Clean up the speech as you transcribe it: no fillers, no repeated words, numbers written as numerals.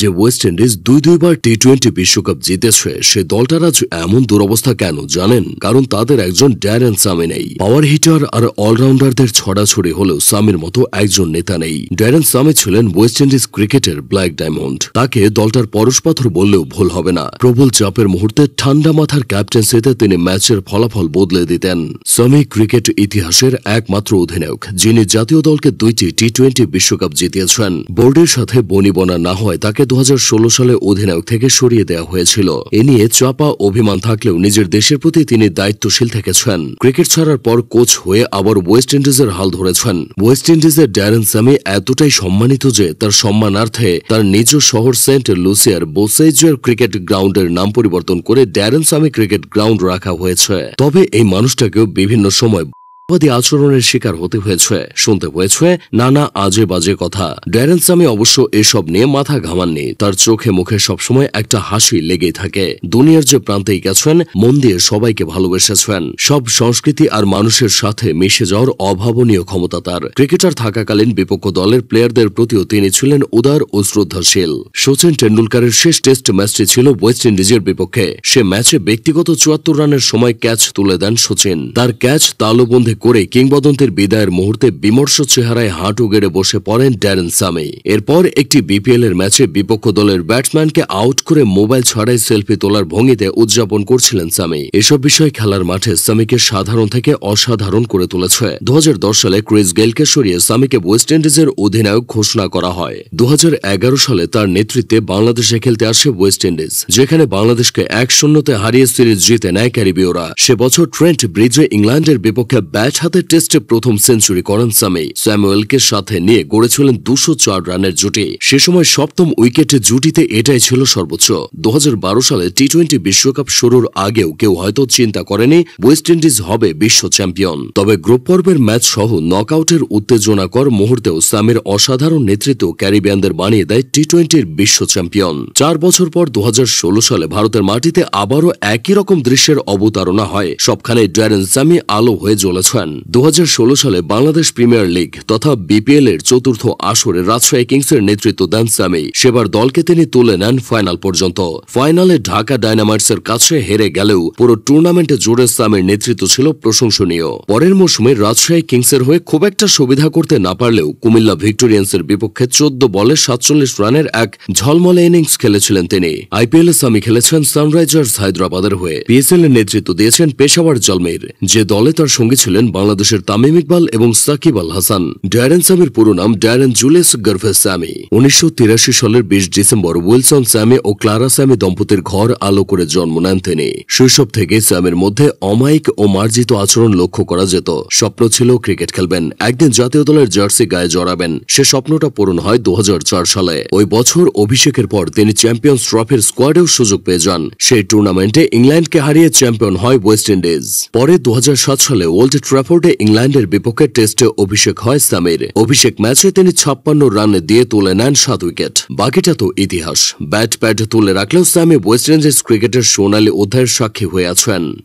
যে West Indies দুইবার টি-20 বিশ্বকাপ জিতেছে সে দলটার আজ এমন দুরবস্থা কেন জানেন? কারণ তাদের একজন ড্যারেন সামি নেই। পাওয়ার হিটার আর অলরাউন্ডারদের ছড়াছড়ি হলেও সামির মতো একজন নেতা নেই। ড্যারেন সামি ছিলেন ওয়েস্ট ইন্ডিজ ক্রিকেটের ব্ল্যাক ডায়মন্ড। তাকে দলটার পরশপাথর বললেও ভুল হবে না। প্রবল চাপের মুহূর্তে ঠান্ডা মাথার ক্যাপ্টেন্সিতে তিনি ম্যাচের ফলাফল বদলে দিতেন। সামি ক্রিকেট ইতিহাসের একমাত্র অধিনায়ক যিনি জাতীয় দলকে 2টি টি-20 বিশ্বকাপ জিতিয়েছেন। বোর্ডের সাথে বনিবনা না হয় তাকে 2016 সালে অধিনায়ক থেকে সরিয়ে দেওয়া হয়েছিল। এ নিয়ে চাপা অভিমান থাকলেও নিজের দেশের প্রতি তিনি দায়িত্বশীল থেকেছেন। ক্রিকেট ছাড়ার পর কোচ হয়ে আবার ওয়েস্ট ইন্ডিজের হাল ধরেছেন। ওয়েস্ট ইন্ডিজের ড্যারেন সামি এতটাই সম্মানিত যে তার সম্মানার্থে তার নিজ শহর সেন্ট লুসিয়ার বোসেইজের ক্রিকেট গ্রাউন্ডের নাম পরিবর্তন করে ড্যারেন সামি ক্রিকেট গ্রাউন্ড রাখা হয়েছে। তবে এই মানুষটাকেও বিভিন্ন সময় আচরণের শিকার হতে হয়েছে, শুনতে হয়েছে নানা আজে বাজে কথা। ড্যারেন সামি অবশ্য এসব নিয়ে মাথা ঘামাননি। তার চোখে মুখে সবসময় একটা হাসি লেগেই থাকে। দুনিয়ার যে প্রান্তেই গেছেন মন দিয়ে সবাইকে ভালোবেসেছেন। সব সংস্কৃতি আর মানুষের সাথে মিশে যাওয়ার অভাবনীয় ক্ষমতা তার। ক্রিকেটার থাকাকালীন বিপক্ষ দলের প্লেয়ারদের প্রতিও তিনি ছিলেন উদার ও শ্রদ্ধাশীল। সচিন টেন্ডুলকারের শেষ টেস্ট ম্যাচটি ছিল ওয়েস্ট ইন্ডিজের বিপক্ষে। সে ম্যাচে ব্যক্তিগত 74 রানের সময় ক্যাচ তুলে দেন সচিন। তার ক্যাচ তালুবন্দী করে কিংবদন্তির বিদায়ের মুহূর্তে বিমর্ষ চেহারায় হাঁটু গেড়ে বসে পড়েন ড্যারেন সামি। এরপর একটি বিপিএল এর ম্যাচে বিপক্ষ দলের ব্যাটসম্যানকে আউট করে মোবাইল ছাড়াই সেলফি তোলার ভঙ্গিতে উদযাপন করছিলেন সামি। এসব বিষয় খেলার মাঠে সামিকে সাধারণ থেকে অসাধারণ করে তুলেছে। 2010 সালে ক্রিস গেইলকে সরিয়ে সামিকে ওয়েস্ট ইন্ডিজের অধিনায়ক ঘোষণা করা হয়। 2011 সালে তার নেতৃত্বে বাংলাদেশে খেলতে আসে ওয়েস্ট ইন্ডিজ, যেখানে বাংলাদেশকে 1-0 হারিয়ে সিরিজ জিতে নেয় ক্যারিবীয়রা। সে বছর ট্রেন্ট ব্রিজে ইংল্যান্ডের বিপক্ষে ব্যাট হাতে টেস্টে প্রথম সেঞ্চুরি করেন সামি। স্যামুয়েলকে সাথে নিয়ে গড়েছিলেন 204 রানের জুটি। সে সময় সপ্তম উইকেটে জুটিতে এটাই ছিল সর্বোচ্চ। 2012 সালে টি-20 বিশ্বকাপ শুরুর আগেও কেউ হয়তো চিন্তা করেনি ওয়েস্ট ইন্ডিজ হবে বিশ্ব চ্যাম্পিয়ন। তবে গ্রুপ পর্বের ম্যাচ সহ নকআউটের উত্তেজনাকর মুহূর্তেও সামির অসাধারণ নেতৃত্ব ক্যারিবিয়ানদের বানিয়ে দেয় টি-20 বিশ্ব চ্যাম্পিয়ন। 4 বছর পর 2016 সালে ভারতের মাটিতে আবারও একই রকম দৃশ্যের অবতারণা হয়। সবখানে ড্যারেন সামি আলো হয়ে জ্বলেছেন। 2016 সালে বাংলাদেশ প্রিমিয়ার লিগ তথা বিপিএল এর চতুর্থ আসরে রাজশাহী কিংসের নেতৃত্ব দেন সামি। সেবার দলকে তিনি তুলে নেন ফাইনাল পর্যন্ত। ফাইনালে ঢাকা ডায়নামাইটসের কাছে হেরে গেলেও পুরো টুর্নামেন্টে জুড়ে সামির নেতৃত্ব ছিল প্রশংসনীয়। পরের মৌসুমে রাজশাহী কিংসের হয়ে খুব একটা সুবিধা করতে না পারলেও কুমিল্লা ভিক্টোরিয়ান্সের বিপক্ষে 14 বলে 47 রানের এক ঝলমলে ইনিংস খেলেছিলেন তিনি। আইপিএল এ সামি খেলেছেন সানরাইজার্স হায়দ্রাবাদের হয়ে। পিএসএল এর নেতৃত্ব দিয়েছেন পেশাওয়ার জলমির, যে দলে তার সঙ্গী ছিলেন বাংলাদেশের তামিম ইকবাল এবং সাকিব আল হাসান। ড্যারেন সামির পুরো নাম ড্যারেন জুলিয়াস গারভেস সামি। 1983 সালের 20 ডিসেম্বর উইলসন সামি ও ক্লারা সামি দম্পতির ঘর আলো করে জন্ম নেন তিনি। শৈশব থেকে সামির মধ্যে অমায়িক ও মার্জিত আচরণ লক্ষ্য করা যেত। স্বপ্ন ছিল ক্রিকেট খেলবেন, একদিন জাতীয় দলের জার্সি গায়ে জড়াবেন। সে স্বপ্নটা পূরণ হয় 2004 সালে। ওই বছর অভিষেকের পর তিনি চ্যাম্পিয়ন্স ট্রফির স্কোয়াডেও সুযোগ পেয়ে যান। সেই টুর্নামেন্টে ইংল্যান্ডকে হারিয়ে চ্যাম্পিয়ন হয় ওয়েস্ট ইন্ডিজ। পরে 2007 সালে ওল্ড ট্র্যাফোর্ডে ইংল্যান্ডের বিপক্ষে টেস্টে অভিষেক হয় সামির। অভিষেক ম্যাচে তিনি 56 রানে দিয়ে তুলে নেন 7 উইকেট। বাকিটা তো ইতিহাস। ব্যাট প্যাড তুলে রাখলেও সামি ওয়েস্ট ইন্ডিজ ক্রিকেটের সোনালী অধ্যায়ের সাক্ষী হয়ে আছেন।